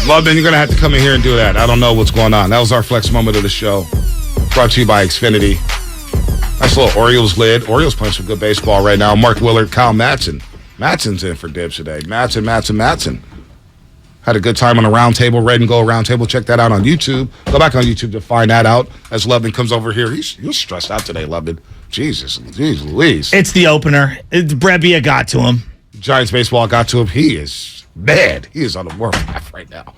Lubman, you're going to have to come in here and do that. I don't know what's going on. That was our flex moment of the show. Brought to you by Xfinity. Nice little Orioles lid. Orioles playing some good baseball right now. Mark Willard, Kyle Madsen. Madsen's in for dibs today. Madsen. Had a good time on the round table, Red and Gold round table. Check that out on YouTube. Go back on YouTube to find that out as Lubman comes over here. He was stressed out today, Lubman. Jesus Louise. It's the opener. Brebbia got to him. Giants baseball got to him. He is mad. He is on the warpath right now.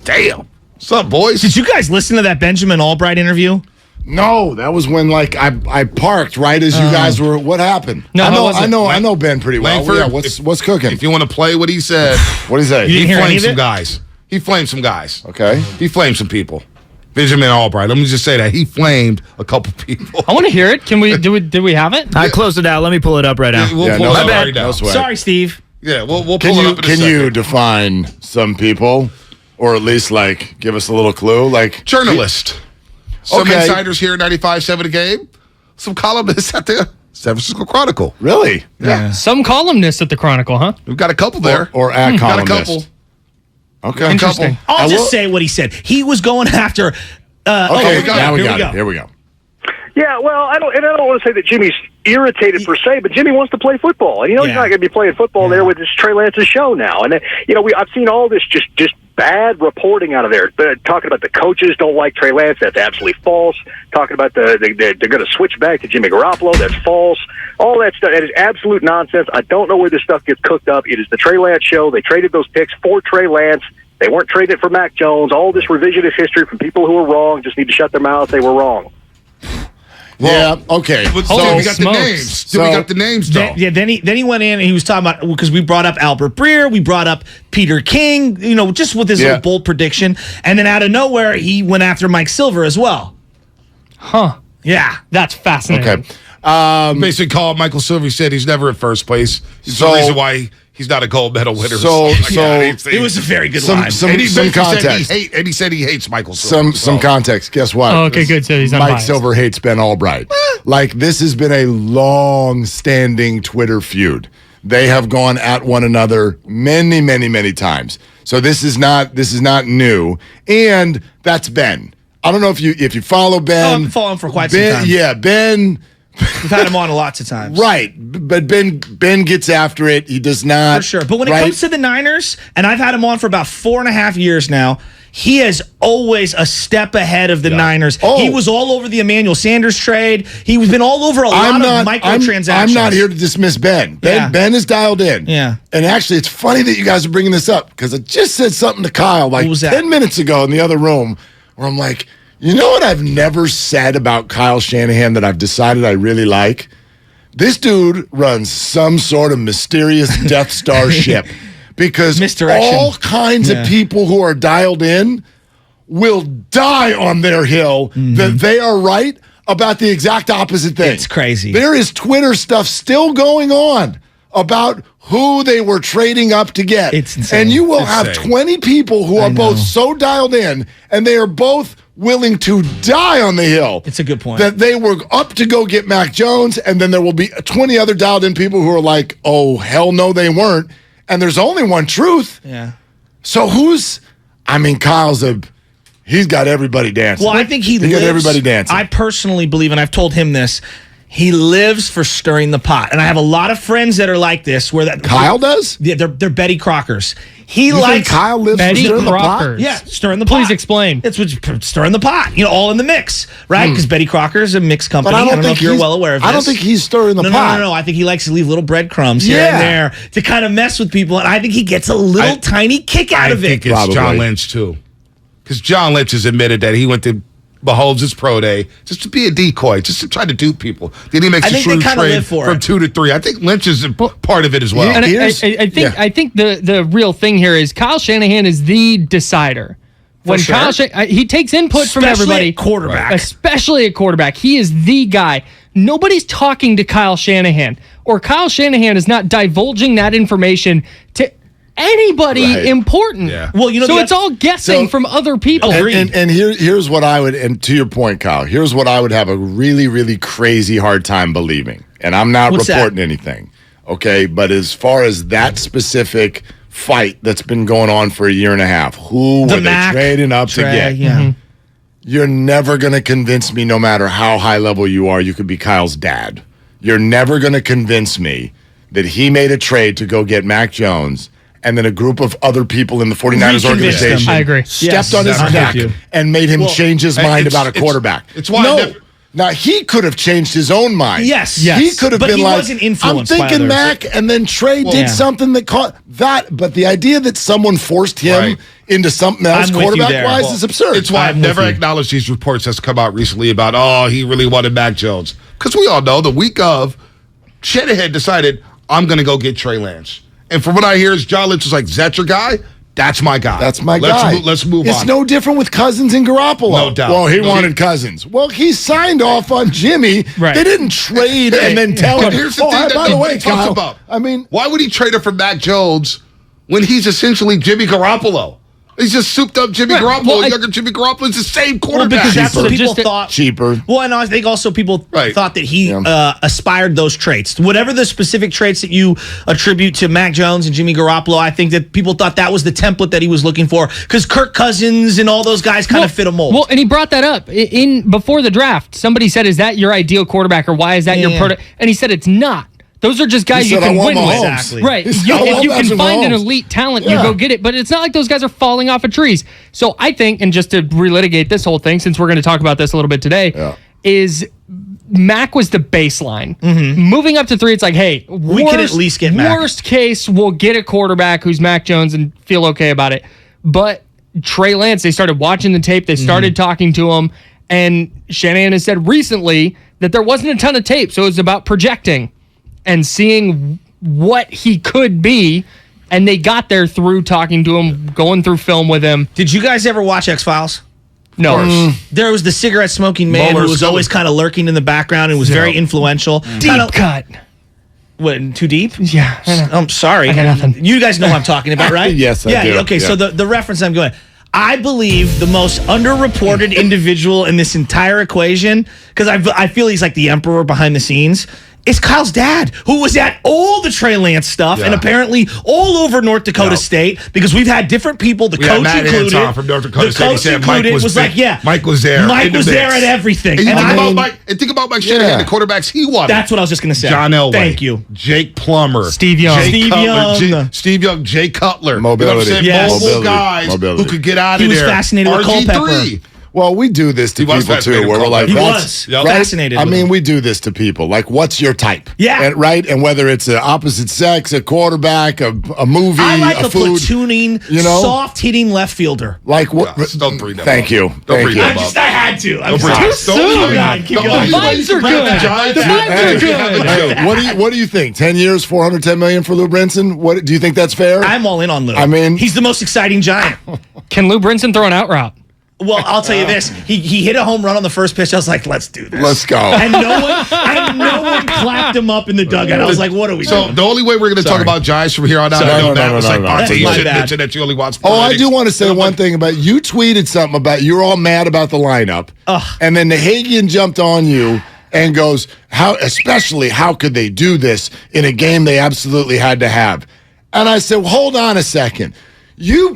Damn. What's up, boys? Did you guys listen to that Benjamin Albright interview? No, that was when I parked right as you guys were. What happened? No, I know Ben pretty well. Langford, yeah, what's cooking? If you want to play what he said, what did he say? You didn't hear any flamed of some it? guys. He flamed some guys. Okay. He flamed some people. Benjamin Albright. Let me just say that he flamed a couple people. I want to hear it. Can we? Did we have it? I closed it out. Let me pull it up right now. We'll pull no it up sweat. right now. No sweat. Sorry, Steve. Yeah, we'll pull Can it you up in a can second. you define some people, or at least give us a little clue? Journalist. Some Okay. insiders here at 95.7 The Game. Some columnists at the San Francisco Chronicle. Really? Yeah. Some columnists at the Chronicle, huh? We've got a couple there. Or at got a columnist. couple. Okay. Interesting. I'll just say what he said. He was going after. Okay. Now we Here got we it. go. Here we go. Yeah, well, I don't want to say that Jimmy's irritated per se, but Jimmy wants to play football, and he's not going to be playing football there with this Trey Lance's show now. And I've seen all this just bad reporting out of there, talking about the coaches don't like Trey Lance. That's absolutely false. Talking about they're going to switch back to Jimmy Garoppolo. That's false. All that stuff, that is absolute nonsense. I don't know where this stuff gets cooked up. It is the Trey Lance show. They traded those picks for Trey Lance. They weren't trading it for Mac Jones. All this revisionist history from people who were wrong just need to shut their mouths. They were wrong. Well, yeah. Okay. So Holy we got smokes. the names. We got the names, though. Then he went in and he was talking about, because we brought up Albert Breer, we brought up Peter King, just with his little bold prediction. And then out of nowhere, he went after Mike Silver as well. Huh. Yeah. That's fascinating. Okay. Basically called Michael Silver. He said he's never in first place. It's the reason why he's not a gold medal winner. It was a very good line. Some context. And he said he hates Michael Silver. Some context. Guess what? Oh, okay, good. So he's Mike unbiased. Silver hates Ben Albright. This has been a long-standing Twitter feud. They have gone at one another many, many, many times. So this is not new. And that's Ben. I don't know if you follow Ben. I've followed him for quite some time. Yeah, Ben. We've had him on lots of times. Right, but Ben gets after it. He does not. For sure. But when it comes to the Niners, and I've had him on for about 4.5 years now, he is always a step ahead of the Niners. Oh. He was all over the Emmanuel Sanders trade. He's been all over a lot of microtransactions. I'm not here to dismiss Ben. Ben is dialed in. Yeah. And actually, it's funny that you guys are bringing this up because I just said something to Kyle What was that? 10 minutes ago in the other room where I'm like, you know what I've never said about Kyle Shanahan that I've decided I really like? This dude runs some sort of mysterious Death Star ship because Misdirection. all kinds of people who are dialed in will die on their hill that they are right about the exact opposite thing. It's crazy. There is Twitter stuff still going on about who they were trading up to get. It's insane. And you will It's have insane. 20 people who are both so dialed in, and they are both willing to die on the hill. It's a good point. That they were up to go get Mac Jones, and then there will be 20 other dialed in people who are like, oh, hell no, they weren't. And there's only one truth. Yeah. So he's got everybody dancing. Well, I think he got lives, everybody dancing. I personally believe, and I've told him this, he lives for stirring the pot. And I have a lot of friends that are like this. Kyle does? Yeah, they're Betty Crockers. He You think likes Kyle lives Betty for stirring the pot? Crockers. Yeah, stirring the pot. Please explain. It's stirring the pot. All in the mix, right? Because Betty Crocker is a mixed company. But I don't know if you're well aware of this. I don't think he's stirring the No. I think he likes to leave little breadcrumbs here and there to kind of mess with people. And I think he gets a little tiny kick out of I think it. it's Probably. John Lynch, too. Because John Lynch has admitted that he went to Mahomes' pro day just to be a decoy, just to try to dupe people. Then he makes I a think they shrewd kinda trade live for from it. 2 to 3. I think Lynch is a part of it as well. And Here's- I think the real thing here is Kyle Shanahan is the decider. When sure. Kyle he takes input from Especially everybody, at quarterback. especially at quarterback. He is the guy. Nobody's talking to Kyle Shanahan, or Kyle Shanahan is not divulging that information to anybody important. Yeah. Well, so it's all guessing from other people. And here's what I would, and to your point, Kyle, here's what I would have a really, really crazy hard time believing. And I'm not What's reporting that? anything, okay? But as far as that specific fight that's been going on for a year and a half. Who were they trading up to get? Yeah. Mm-hmm. You're never going to convince me, no matter how high level you are, you could be Kyle's dad. You're never going to convince me that he made a trade to go get Mac Jones and then a group of other people in the 49ers organization I agree. stepped on his neck and made him change his mind about a quarterback. It's why Now, he could have changed his own mind. Yes. He could have been like, wasn't influenced I'm by thinking others. Mac, and then Trey did something that caught that. But the idea that someone forced him into something else I'm with you quarterback-wise is absurd. It's why I've never acknowledged these reports that's come out recently about, he really wanted Mac Jones. Because we all know the week of, Shanahan decided, I'm going to go get Trey Lance. And from what I hear is John Lynch was like, is that your guy? That's my guy. That's my guy. Let's move on. It's no different with Cousins and Garoppolo. No doubt. Well, he wanted Cousins. Well, he signed off on Jimmy. Right. They didn't trade and then tell him. Here's the thing that by the way, nobody talks Kyle, about. I mean, why would he trade it for Mac Jones when he's essentially Jimmy Garoppolo? He's just souped up Jimmy Garoppolo. Younger Jimmy Garoppolo is the same quarterback. Because that's what people Cheaper. thought. Cheaper. Well, and I think also people thought that he aspired those traits. Whatever the specific traits that you attribute to Mac Jones and Jimmy Garoppolo, I think that people thought that was the template that he was looking for because Kirk Cousins and all those guys kind of fit a mold. Well, and he brought that up before the draft. Somebody said, "Is that your ideal quarterback, or why is that your product?" And he said, "It's not. Those are just guys you can win with." Exactly. Right. If you can find an elite talent, you go get it. But it's not like those guys are falling off of trees. So I think, and just to relitigate this whole thing, since we're going to talk about this a little bit today, is Mac was the baseline. Moving up to 3, it's like, hey, we can at least get Mac. Worst case, we'll get a quarterback who's Mac Jones and feel okay about it. But Trey Lance, they started watching the tape. They started talking to him. And Shanahan has said recently that there wasn't a ton of tape. So it was about projecting and seeing what he could be, and they got there through talking to him, going through film with him. Did you guys ever watch X-Files? No. There was the cigarette smoking man who was always kind of lurking in the background and was very influential. Deep cut. What, too deep? Yeah. I'm sorry. I got nothing. You guys know what I'm talking about, right? Yes, I do. Okay, Yeah. so the reference I'm going, I believe the most underreported individual in this entire equation, because I feel he's like the emperor behind the scenes, is Kyle's dad, who was at all the Trey Lance stuff and apparently all over North Dakota State, because we've had different people, the coach included. From North Dakota State. He said Mike was like, Mike was there. Mike was there at everything. And think about Mike Shanahan, the quarterbacks he wanted. That's what I was just going to say. John Elway. Thank you. Jake Plummer. Steve Young. Steve Young. Jay Cutler. Mobility. You know what I'm saying? Mobile guys who could get out of there. He was fascinated with Culpepper. Well, we do this to people too, where we're like, fascinated. I mean, we do this to people. Like, what's your type? Yeah. And whether it's an opposite sex, a quarterback, a movie, I like a food, platooning, soft hitting left fielder. Like what? Don't bring that Thank up. you. Don't bring that up. I had to. I'm Too sorry. soon. The vibes are good. The vibes are good. Hey, what do you think? 10 years, $410 million for Lou Brinson? What do you think that's fair? I'm all in on Lou. I mean, he's the most exciting Giant. Can Lou Brinson throw an out route? Well, I'll tell you this. He hit a home run on the first pitch. I was like, let's do this. Let's go. And no one clapped him up in the dugout. I was like, what are we doing? So the only way we're going to talk about Giants from here on out, I know that was like, Monty, you should mention that you only watch Oh, I do want to say one thing about, you tweeted something about, you're all mad about the lineup. And then the Hagian jumped on you and goes, how could they do this in a game they absolutely had to have? And I said, well, hold on a second. You're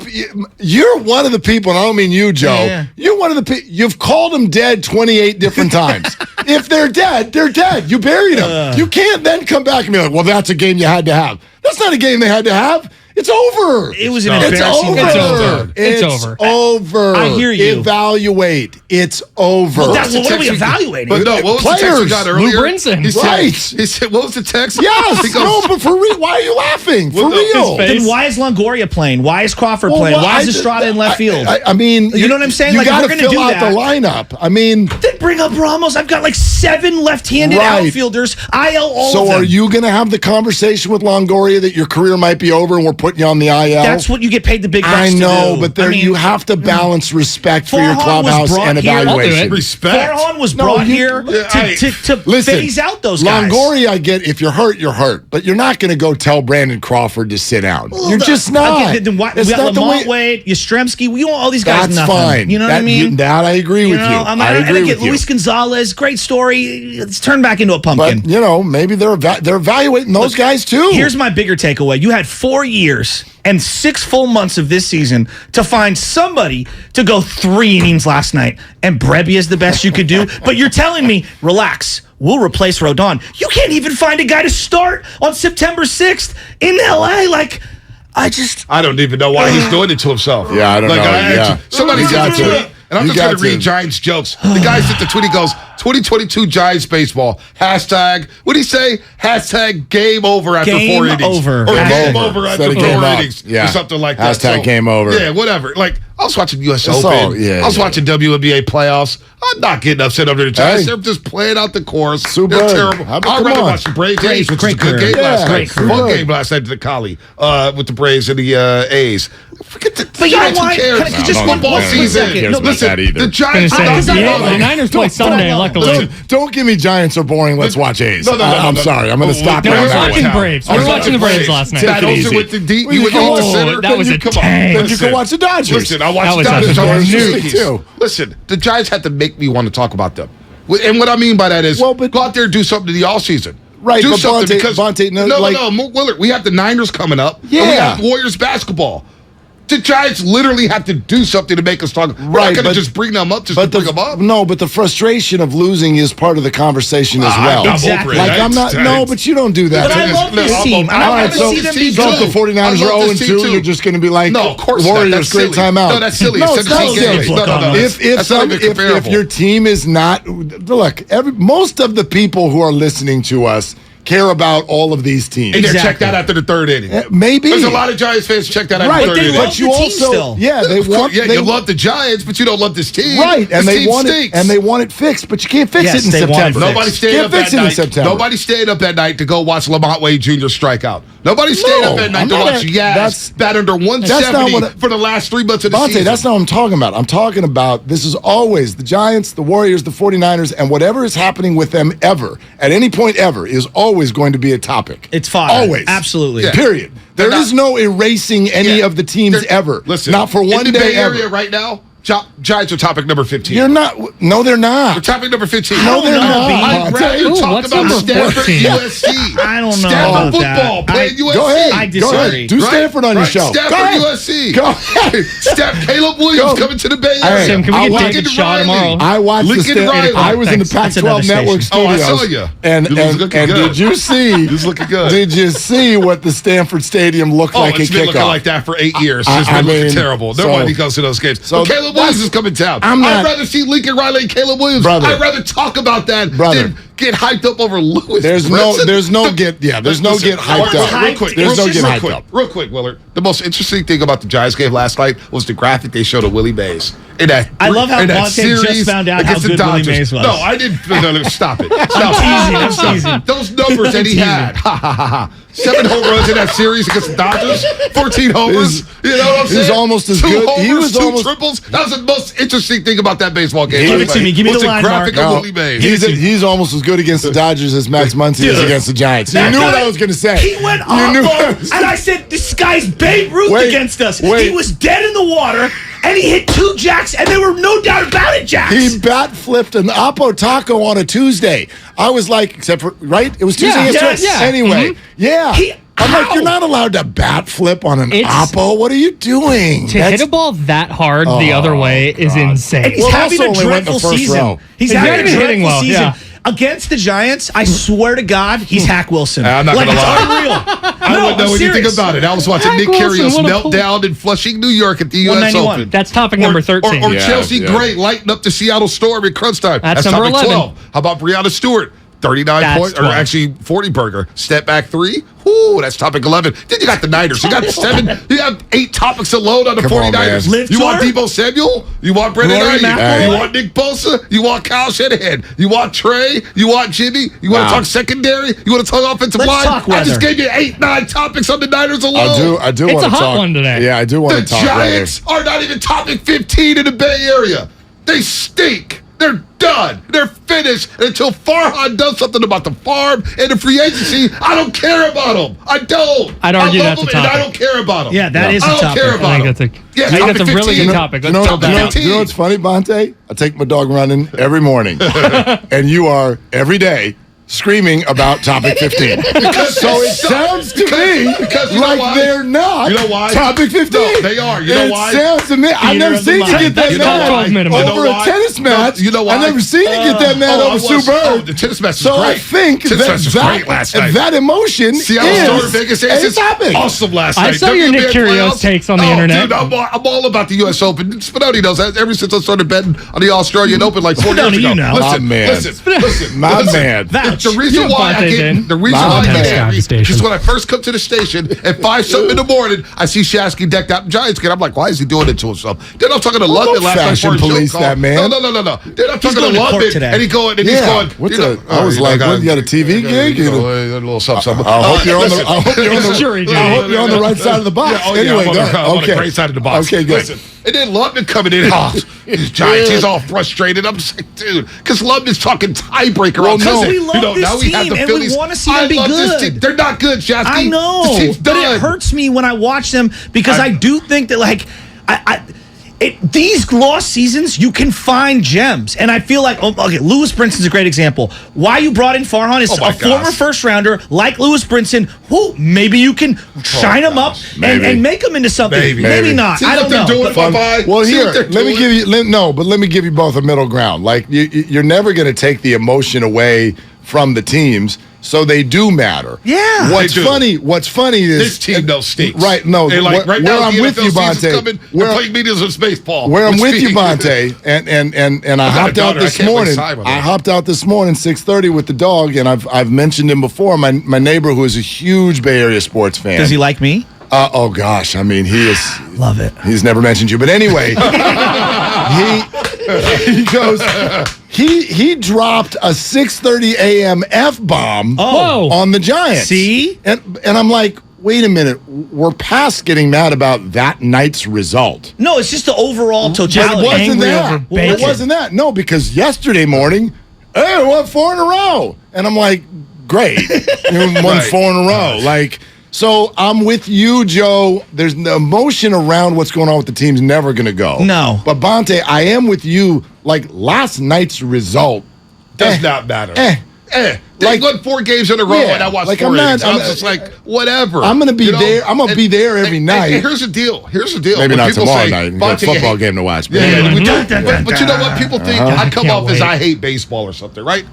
one of the people, and I don't mean you, Joe. Yeah. You're one of the people. You've called them dead 28 different times. If they're dead, they're dead. You buried them. You can't then come back and be like, well, that's a game you had to have. That's not a game they had to have. It's over. It was an embarrassing game. It's over. I hear you. Evaluate. It's over. Well, what are we evaluating? But no, what was the text we got earlier? Lou Brinson. He said, what was the text? Yes. He goes, No, but for real, why are you laughing? For real. Then why is Longoria playing? Why is Crawford playing? Why is Estrada in left field? I mean, you know what I'm saying? You Like, got we're to gonna fill do out that. the lineup. I mean, Then bring up Ramos. I've got like 7 left-handed outfielders. IL all of them. So are you going to have the conversation with Longoria that your career might be over and we're putting you on the IL? That's what you get paid the big bucks I know, to do. but there you have to balance respect for your clubhouse and evaluation. Respect. Farhan was brought here to listen, phase out those guys. Longoria, I get, if you're hurt, you're hurt. But you're not going to go tell Brandon Crawford to sit down. You're just not. Then why, It's we got not the Lamont way. Wade, Yastrzemski. We want all these guys. That's nothing. fine. You know what I mean? That I agree with you. I agree with you. Luis Gonzalez, great story. It's turned back into a pumpkin. But, maybe they're evaluating those guys too. Here's my bigger takeaway. You had 4 years and 6 full months of this season to find somebody to go 3 innings last night. And Brebbia is the best you could do. But you're telling me, relax, we'll replace Rodon. You can't even find a guy to start on September 6th in L.A. I don't even know why he's doing it to himself. Yeah, I don't know. Somebody got to tweet, and I'm just going to read Giants jokes. The guy sent the tweet, he goes, 2022 Giants baseball, hashtag, what did he say? Hashtag game over after 4 innings. Game over. Or game over after 4 innings. Yeah. Or something like that. Hashtag game over. Yeah, whatever. I was watching U.S. Open. I was watching WNBA playoffs. I'm not getting upset over the Giants. They're just playing out the course. Super. They're terrible. I'd rather watch the Braves A's, which was a good game last night. Fun game last night to the Collie with the Braves and the A's. Forget the Giants. Who cares? Just football season. Listen, the Giants. The Niners play Sunday, luckily. Don't give me Giants are boring. Let's watch A's. No. I'm sorry. I'm going to stop No, you on we're that watching one. Braves. We're watching the Braves last night. That also with the deep. You would go to center. That was a Come on. tank. You can watch the Dodgers. Listen, I watch That the was Dodgers. a I watch the news. Yankees. Too. Listen, the Giants had to make me want to talk about them. And what I mean by that is, Well, but- go out there and do something to the offseason. Right, do but something Vontae, no, Willard. We have the Niners coming up. Yeah. And we have Warriors basketball. The Giants literally have to do something to make us talk. We're not going to just bring them up to bring them up. No, but the frustration of losing is part of the conversation as well. Exactly. I'm not. No, but you don't do that. But I love this team. All I right, want to see them be So if good. the 49ers are 0-2, you're just going to be like, no, of course not. Warriors, That's great silly. timeout. No, that's silly. No, It's it's not 17 games. silly. No. If your team is not, look, most of the people who are listening to us care about all of these teams. And they check that after the 3rd inning. Maybe. There's a lot of Giants fans check that after Right, the 3rd they inning. love but you the team also, still. yeah, they want. Yeah, you love the Giants, but you don't love this team. Right, and this they team want stinks. it, and they want it fixed, but you can't fix Yes, it in they want it September. fixed. Nobody stayed Can't up fix that it in night. September. Nobody stayed up that night to go watch Lamont Wade Jr. strike out. Nobody stayed up that night to watch Yaz bat under 170 for the last 3 months of the season. That's not what I'm talking about. I'm talking about this is always the Giants, the Warriors, the 49ers, and whatever is happening with them ever, at any point ever, is always going to be a topic. It's fine. Always. Absolutely. Yeah. Period. There is no erasing any of the teams ever. Listen, not for one in the day Bay Area ever. right now, Giants are topic number 15. You're not. No, they're not. They're topic number 15. No, they're not. I'd rather Ooh, talk what's about number Stanford 14? USC. I don't know Stanford about football, that. playing USC. Go ahead. I Go disagree. ahead. Do Stanford on your show. Stanford Go ahead. USC. Go ahead. Caleb Williams coming to the Bay Area. Sam, can we get Lincoln David Shaw Riley. tomorrow? I watched Lincoln Riley. I was in the That's another Pac-12 Network station. studios. Oh, I saw you. And You was looking good. did you see? He was looking good. Did you see what the Stanford Stadium looked like it's at been looking kickoff? like that for 8 years. I It's been looking mean, terrible. so- Nobody goes to those games. so But Caleb Williams is coming down. I'd rather see Lincoln Riley and Caleb Williams. Brother. I'd rather talk about that than get hyped up over Lewis. There's no get hyped up. Real quick, There's no get real hyped quick, up. Real quick, Willard. The most interesting thing about the Giants game last night was the graphic they showed of Willie Mays. I love how Vontae just found out how good Willie Mays was. No, I didn't. No, stop it. Stop I'm teasing. Those numbers that he had. Ha ha ha ha. 7 home runs in that series against the Dodgers. 14 homers. You know what I'm saying? He's almost as 2 good. Homers, He was 2 almost triples. That was the most interesting thing about that baseball game. Give it to me. Give me the line, graphic Mark. of No, Willie Mays. he's almost as good against the Dodgers as Max Muncy is against the Giants. You That knew what guy- I was going to say. He went You knew what I off, was and I said, "This guy's Babe Ruth Wait, against us." wait. He was dead in the water, and he hit 2 jacks, and there were no doubt about it, jacks. He bat flipped an Oppo taco on a Tuesday. I was like, except for, right? It was Tuesday Yeah, yesterday? yes, yeah. Anyway, yeah. I'm like, how? you're not allowed to bat flip on an It's- Oppo. What are you doing? To hit a ball that hard the other way is insane. And he's Well, having also a only went dreadful the first season. row. He's He's having not a even hitting dreadful well, season. yeah. Against the Giants, I swear to God, he's Hack Wilson. I'm not gonna lie. It's unreal. I don't know anything about it. I was watching Zach Nick Wilson, Kyrgios what a melt pull. down in Flushing, New York at the U.S. 191. Open. That's topic number 13. Or Yeah, Chelsea yeah. Gray lighting up the Seattle Storm in crunch time. That's number topic 11. 12. How about Breonna Stewart? 39 That's points, or 12. actually 40 burger. Step back 3. Ooh, that's topic 11. Then you got the Niners. You got 7. You have 8 topics alone on the Come on, 49ers. man. You want Debo Samuel? You want Brendan Rory Ayuk? McIlroy? You want Nick Bosa? You want Kyle Shanahan? You want Trey? You want Jimmy? You want to Wow. talk secondary? You want to talk offensive Let's line? talk I just weather. gave you 8, 9 topics on the Niners alone. I do It's want a to hot talk. one today. Yeah, I do want The to talk Giants are not even topic 15 in the Bay Area. They stink. They're done. They're finished. And until Farhan does something about the farm and the free agency, I don't care about them. I don't. I'd argue I love that's a them, and I topic. don't care about them. Yeah, that is a I don't topic. care I about think them. that's a, Yeah, I think topic that's a really 15. good topic. You Let's know, build that out. you know what's funny, Bonte? I take my dog running every morning, and you are every day screaming about topic 15. So it sounds to me like they're not topic 15. No, they are. You know why? It sounds to me. I've never seen you get that mad over a tennis match. You know why? I've never seen you get that mad over Sue Bird. The tennis match was so great. I think that emotion See how the story Vegas is topic. Awesome last night. I saw your Nick Kyrgios takes on the internet. Dude, I'm all about the U.S. Open. Spinoni knows that ever since I started betting on the Australian Open like 4 years ago. You know. Listen. My man. The reason why I get because when I first come to the station at 5-something in the morning, I see Shasky decked out in Giants game. I'm like, why is he doing it to himself? Then I'm talking to London last night. Fashion police that man. No. Then I'm talking to London, and he's going. I was like, what, you got a TV gig? A little something. I hope you're on the right side of the box. Anyway, I'm on the great side of the box. Okay, good. Listen, and then London coming in. These Giants, he's all frustrated. I'm just like, dude, because London's talking tiebreaker. Well, no, we love this team, and we want to see them be good. They're not good, Shasky. I know, but it hurts me when I watch them because I do think that, like, these lost seasons, you can find gems. And I feel like, Lewis Brinson's a great example. Why you brought in Farhan is a former first-rounder like Lewis Brinson, who maybe you can shine him up and make him into something. Maybe not. See I don't know. Well, here, let me give you both a middle ground. Like, you're never going to take the emotion away from the teams. So they do matter. Yeah. What's funny is this team though stinks. Right. No. Like, right now, I'm with you, Bonte. We're playing mediums with baseball. Where I'm with you, Bonte, and I hopped out this morning. I hopped out this morning 6:30 with the dog, and I've mentioned him before. My neighbor, who is a huge Bay Area sports fan. Does he like me? Oh gosh, I mean, he is. Love it. He's never mentioned you, but anyway, he goes. He dropped a 6:30 a.m. F-bomb on the Giants. See? And I'm like, wait a minute. We're past getting mad about that night's result. No, it's just the overall totality. It wasn't that. No, because yesterday morning, we won 4 in a row. And I'm like, great. We won 4 in a row. Like, so I'm with you, Joe. There's the emotion around what's going on with the team's never going to go. No. But, Bonte, I am with you. Like, last night's result does not matter. They won 4 games in a row, and I watched 4 innings. I was just like, whatever. I'm going to be there. I'm going to be there every night. And here's the deal. Maybe when not tomorrow night. Got a football game to watch. But you know what? People think I come off as I hate baseball or something, right?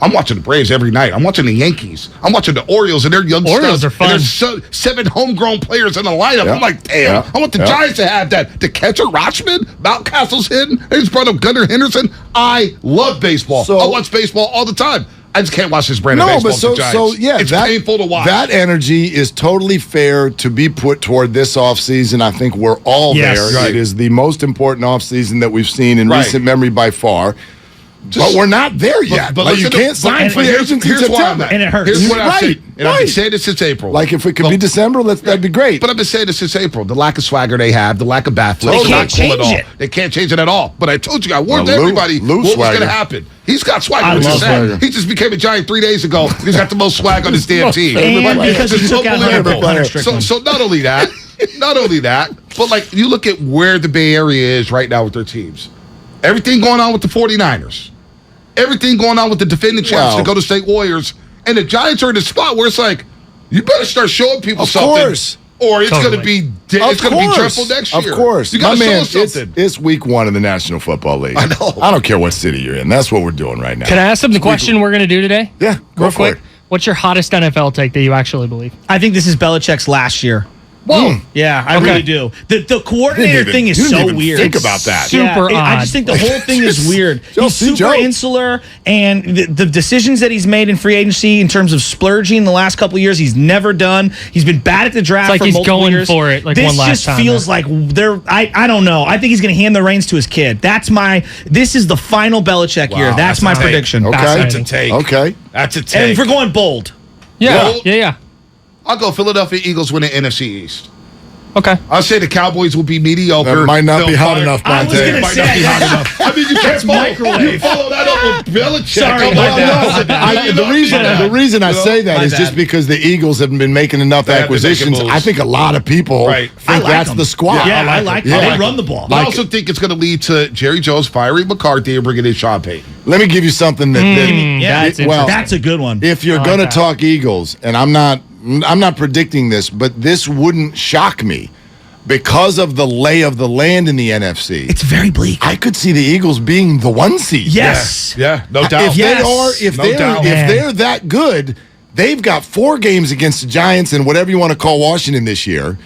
I'm watching the Braves every night. I'm watching the Yankees. I'm watching the Orioles and their young Orioles are fun. And there's 7 homegrown players in the lineup. I'm like, damn. I want the Giants to have that. The catcher, Rochman, Mountcastle's hitting. They just brought up Gunnar Henderson. I love baseball. I watch baseball all the time. I just can't watch this brand of baseball with the Giants. It's painful to watch. That energy is totally fair to be put toward this offseason. I think we're all there. Right. It is the most important offseason that we've seen in recent memory by far. But we're not there yet. But you can't sign free agents in September. And it hurts. Here's what I've said. And I've been saying this since April. Like, if it could be December, that'd be great. But I've been saying this since April. The lack of swagger they have, the lack of bat flip. They can't change it. They can't change it at all. But I told you, I warned everybody what was going to happen. He's got swagger, which is sad. He just became a Giant 3 days ago. He's got the most swag on his damn team. And because he took out Hunter Strickland. So not only that, but like, you look at where the Bay Area is right now with their teams. Everything going on with the 49ers. Everything going on with the defending champs, the Golden State Warriors, and the Giants are in a spot where it's like, you better start showing people something. Of course. Or it's going to be dreadful next year. Of course. You got to show us something. It's week 1 in the National Football League. I know. I don't care what city you're in. That's what we're doing right now. Can I ask them the question we're going to do today? Yeah, go for it. What's your hottest NFL take that you actually believe? I think this is Belichick's last year. Whoa. Yeah, I really do. The coordinator thing is so weird. Think about that. Super odd. I just think the whole thing is weird. He's super insular, and the decisions that he's made in free agency in terms of splurging the last couple of years, he's never done. He's been bad at the draft it's like for he's multiple going years. for it like one last time. This just feels like I don't know. I think he's going to hand the reins to his kid. This is the final Belichick year. That's my prediction. Okay. That's a take. Okay. That's a take. And if we're going bold. Yeah. I'll go Philadelphia Eagles win the NFC East. Okay. I'll say the Cowboys will be mediocre. That might not They'll be hot fire- enough, I was Monte. gonna Might say- not be hot enough. I mean, you can't follow, microwave. you follow that up with Belichick. Sorry Come about on, that. no. The reason I say that My is just bad. because the Eagles have been making enough They have been making acquisitions. moves. I think a lot of people Right. I think like that's them. the squad. Yeah, I like them. They run the ball. I also think it's going to lead to Jerry Jones firing McCarthy and bringing in Sean Payton. Let me give you something that Yeah, that's a good one. if you're going to talk Eagles, and I'm not predicting this, but this wouldn't shock me because of the lay of the land in the NFC. It's very bleak. I could see the Eagles being the 1 seed. Yes. Yeah, no doubt. If No doubt. they're that good, they've got 4 games against the Giants and whatever you want to call Washington this year,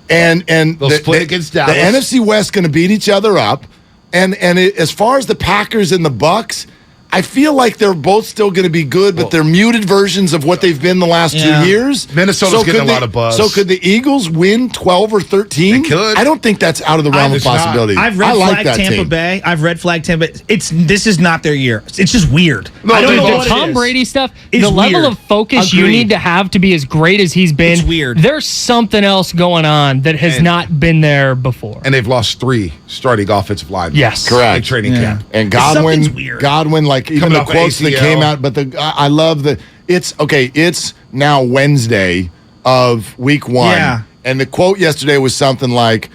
and They'll split against Dallas. The NFC West going to beat each other up, and as far as the Packers and the Bucks, I feel like they're both still going to be good, but they're muted versions of what they've been the last 2 years. Minnesota's getting a lot of buzz. So could the Eagles win 12 or 13? They could. I don't think that's out of the realm of It's not. possibility. I've red I like flagged that Tampa team. Bay. I've red flagged Tampa. This is not their year. It's just weird. No, I don't dude, know the what Tom it is. Brady stuff, It's the level weird. of focus you Agreed. need to have to be as great as he's been. It's weird. There's something else going on that has not been there before. And they've lost 3 starting offensive linemen. Yes. Correct. In training camp. And Something's weird. Godwin, like even Coming the off quotes that ACL. came out, but I love the. It's okay. It's now Wednesday of week 1, Yeah. and the quote yesterday was something like,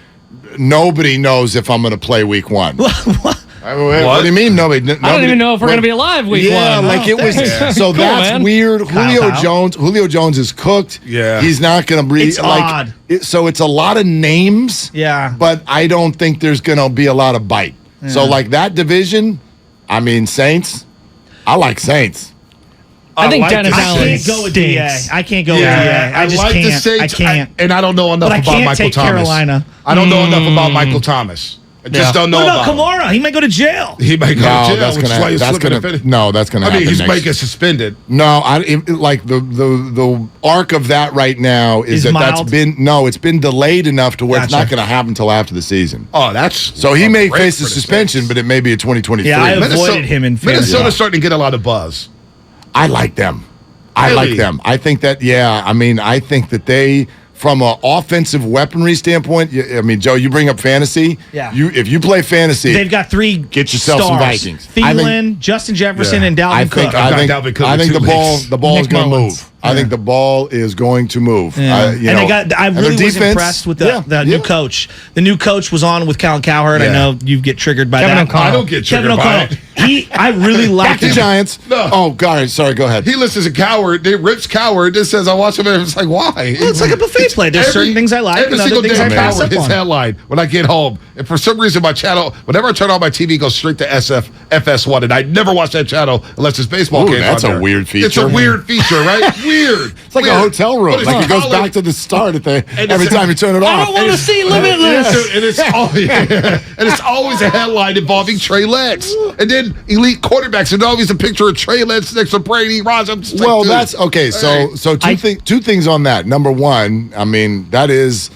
"Nobody knows if I'm going to play week 1." What do you mean nobody? I don't even know if we're going to be alive week Yeah, one. like it was. So Cool, that's man. weird. Julio Kyle. Julio Jones is cooked. Yeah. he's not going to breathe. It's odd. So it's a lot of names. Yeah. but I don't think there's going to be a lot of bite. So like that division, I mean Saints. I like Saints. I think like Dennis the I Allen can't go with DA. stinks. I can't go with DA. I just like can't. the Saints. I can't. And I don't know enough But I about can't Michael take Thomas. Carolina. I don't know enough about Michael Thomas. I just don't know What about about him. Kamara? He might go to jail. He might go No, to jail, that's which is why gonna. he's That's looking gonna. to finish. No, that's gonna. I mean, happen he's next. making suspended. No, like the arc of that right now is Is that that's mild? it's been delayed enough to where it's not Gotcha. going to happen until after the season. Oh, that's So he may great face for a the suspension, Saints. but it may be a 2023. Yeah, I avoided him in fantasy. Minnesota's starting to get a lot of buzz. I like them. I Really? like them. I think that, I think that they, from an offensive weaponry standpoint, I mean, Joe, you bring up fantasy. Yeah. If you play fantasy, They've got 3 Get yourself stars. some Vikings. Thielen, Justin Jefferson, and Dalvin I Cook. think I've got Dalvin Cook in 2 the leagues. ball is Nick going to Mullins. move. I think the ball is going to move. Yeah. I and their really was defense- impressed with the yeah. new coach. The new coach was on with Colin Cowherd. I Yeah. know you get triggered by Kevin that. O'Connell. I don't get Kevin triggered by O'Connell. it. I really Back like to him. Giants. No. Oh, God. Sorry, go ahead. He listens to Coward. They rips Coward. This says I watch him and it's like, why? Well, it's like a buffet play. There's certain things I like Every and other single things day I pass Coward up his on. headline when I get home. And for some reason my channel, whenever I turn on my TV, it goes straight to FS1. And I never watch that channel unless it's baseball Ooh, games. that's on a there. weird It's feature. a weird feature, right? Weird. It's like a hotel room. Like it goes back to the start every time you turn it off. I don't want to see Limitless. And it's always a headline involving Trey Lance. And then elite quarterbacks, and always a picture of Trey Lance next to Brady, Rodgers. I'm just like, Well, dude, that's okay. So two things on that. Number one, I mean, that is,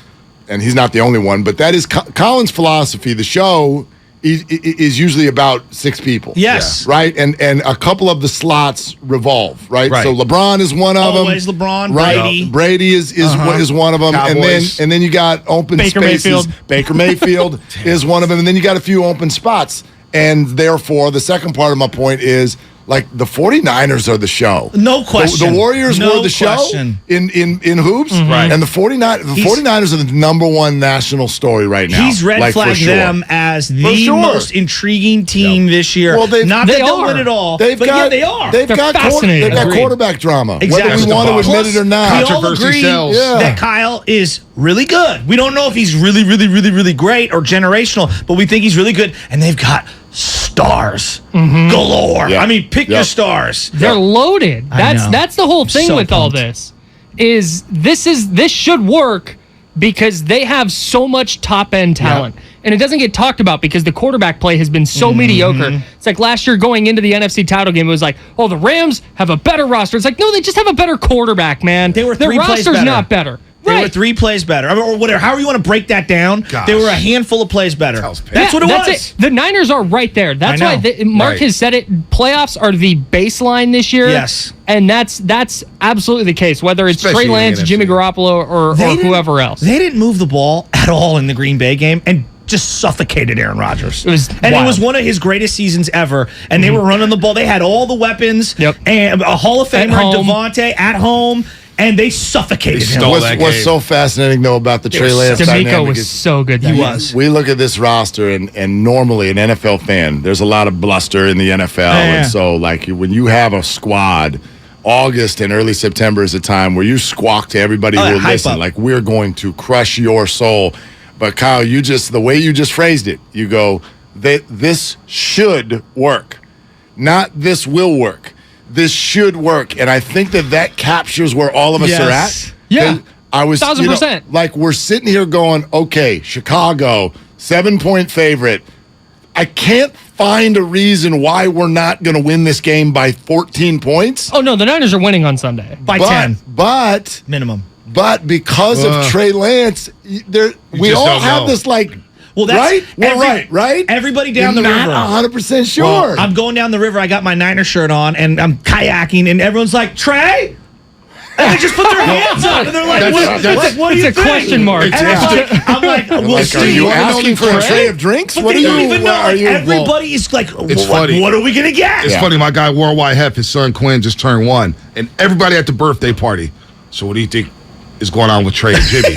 and he's not the only one, but that is Colin's philosophy. The show is usually about 6 people. Yes. Right? And a couple of the slots revolve, right? Right. So LeBron is one of them. Always LeBron, Right. Brady. Brady is one of them. Cowboys. And then you got open Baker spaces. Mayfield. Baker Mayfield is one of them. And then you got a few open spots. And therefore, the second part of my point is, like, the 49ers are the show. No question. The Warriors No were the question. show in hoops. Right. And the 49ers are the number one national story right now. He's red like, for flagged sure. them as For the sure. most intriguing team this year. Well, Not they that they'll are. win it all, They've but got, yeah, they are. They've They're got fascinating. they've got Agreed. quarterback drama. Exactly. Whether we want to Plus, admit it or not. We all Controversy agree sells. Yeah. that Kyle is really good. We don't know if he's really, really, really, really great or generational, but we think he's really good. And they've got stars galore. Yeah. I mean, pick Yep. your stars. They're loaded. I know. That's the whole thing So with all pumped. this. This should work because they have so much top end talent. And it doesn't get talked about because the quarterback play has been so mediocre. It's like last year going into the NFC title game, it was like, oh, the Rams have a better roster. It's like, no, they just have a better quarterback, man. They were Their 3 plays roster's better. not better. They They were Right. 3 plays better, or whatever. However you want to break that down, Gosh. they were a handful of plays better. That's That's what it was. It. The Niners are right there. That's I why know. Mark Right. has said it. Playoffs are the baseline this year. Yes. And that's absolutely the case, whether it's Especially Trey in the Lance, NFC. Jimmy Garoppolo, or didn't- whoever else. They didn't move the ball at all in the Green Bay game and just suffocated Aaron Rodgers. It was and wild. it was one of his greatest seasons ever. And they were running the ball. They had all the weapons. Yep. And a Hall of At Famer, home. Devontae, at home. And they suffocated They him. stole What's, that what's game. so fascinating, though, about the Trey Lance D'Amico dynamic was is so good. He was. we look at this roster, and normally an NFL fan, there's a lot of bluster in the NFL. Yeah. And so, like, when you have a squad, August and early September is a time where you squawk to everybody Oh, yeah, who will hype listen, up. like, we're going to crush your soul. But, Kyle, the way you just phrased it, you go, this should work, not this will work. This should work. And I think that captures where all of us are Yes. at. Yeah. I was 1,000%. like, we're sitting here going, okay, Chicago, 7-point favorite. I can't find a reason why we're not going to win this game by 14 points. Oh no, the Niners are winning on Sunday. By 10 But minimum. because of Trey Lance, we just all don't have know. this, like, Well, that's right? We're right? Everybody down You're the not river. 100% sure. Well, I'm going down the river. I got my Niner shirt on, and I'm kayaking, and everyone's like, Trey? And they just put their hands up, and they're like, what do you It's a think? question mark. And I'm like, we'll Like, are see. you wanna know asking the for a Trey? tray of drinks? But What they are don't you? even know. Are Like, you? everybody is like, It's funny. what are we going to get? It's funny. My guy Worldwide Hef, his son Quinn, just turned 1, and everybody at the birthday party. So what do you think is going on with Trey and Jimmy?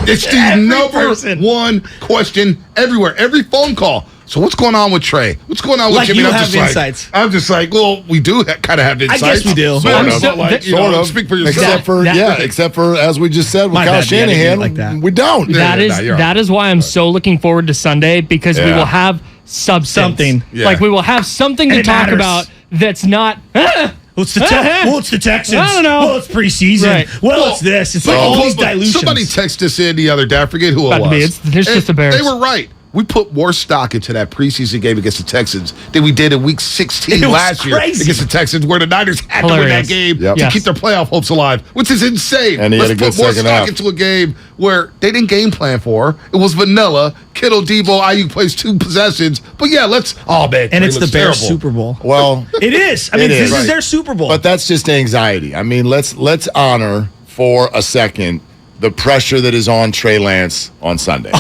It's the Every number person. one question everywhere. Every phone call. So what's going on with Trey? What's going on with Like Jimmy? you And have insights. I'm just like, well, we do kind of have insights. guess we do. Sort I'm of. so- Like, you Sort know, of. speak for yourself. Except for except for as we just said with My Kyle bad, yeah, I didn't Shanahan, do it like that. we don't. That Yeah, is you're that is why I'm so looking forward to Sunday, because we Yeah. will have substance. Something. Yeah. Like we will have something And to it talk matters. about that's not Well, it's the Texans. I don't know. Well, it's preseason. Right. Well, it's this. It's like all these dilutions. Somebody texted us in the other day. I forget who About it to be. was. It's just the Bears. They were right. We put more stock into that preseason game against the Texans than we did in Week 16 It was last year crazy. against the Texans, where the Niners had to win Hilarious. that game Yep. to Yes. keep their playoff hopes alive, which is insane. And he had Let's a good put more second stock half. into a game where they didn't game plan for. It was vanilla. Kittle, Debo, Ayuk plays 2 possessions. But yeah, And man, Trey it's the looks Bears terrible. Super Bowl. Well, It is. I mean, It this is. is their Super Bowl. but that's just anxiety. I mean, let's honor for a second the pressure that is on Trey Lance on Sunday,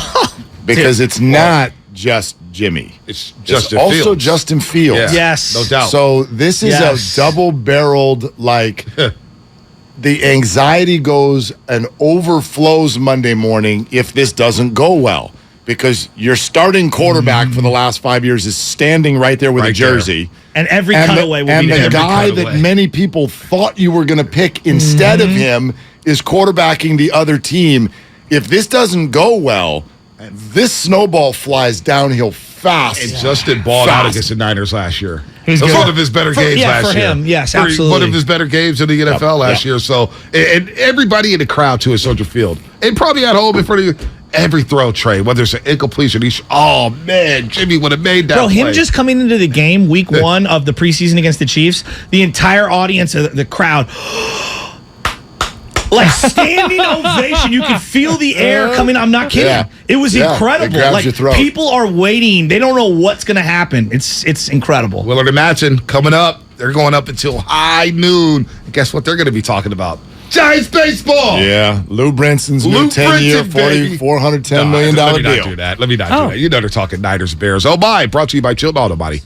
because it's not just Jimmy. It's Justin also Fields. Justin Fields. Yeah, Yes. no doubt. So this is Yes. a double-barreled, like, the anxiety goes and overflows Monday morning if this doesn't go well, because your starting quarterback for the last 5 years is standing right there with a Right there. jersey. and every And cutaway will be the there. guy cutaway. that many people thought you were going to pick instead of him is quarterbacking the other team. If this doesn't go well, this snowball flies downhill fast. And Justin balled out Fast. against the Niners last year. was That was good. one of his better games yeah, last for year. him, yes, One absolutely. of his better games in the NFL last year. So, and everybody in the crowd too at Soldier Field, and probably at home in front of you, every throw, Trey, whether it's an incompletion, oh man, Jimmy would have made that. Bro, him play. just coming into the game, week 1 of the preseason against the Chiefs, the entire audience, the crowd, like standing ovation. You could feel the air coming. I'm not kidding. Yeah. It was Yeah, it incredible. grabs Like your throat. people are waiting. They don't know what's going to happen. It's incredible. Willard and Matson coming up. They're going up until high noon. And guess what? They're going to be talking about Giants baseball. Yeah, Lou Brinson's Lou new 10-year, Brinson, baby. $410 million Let me not deal. do that. Let me not do Oh. that. You know they're talking Niners Bears. Oh, bye. Brought to you by Chilled Auto Body.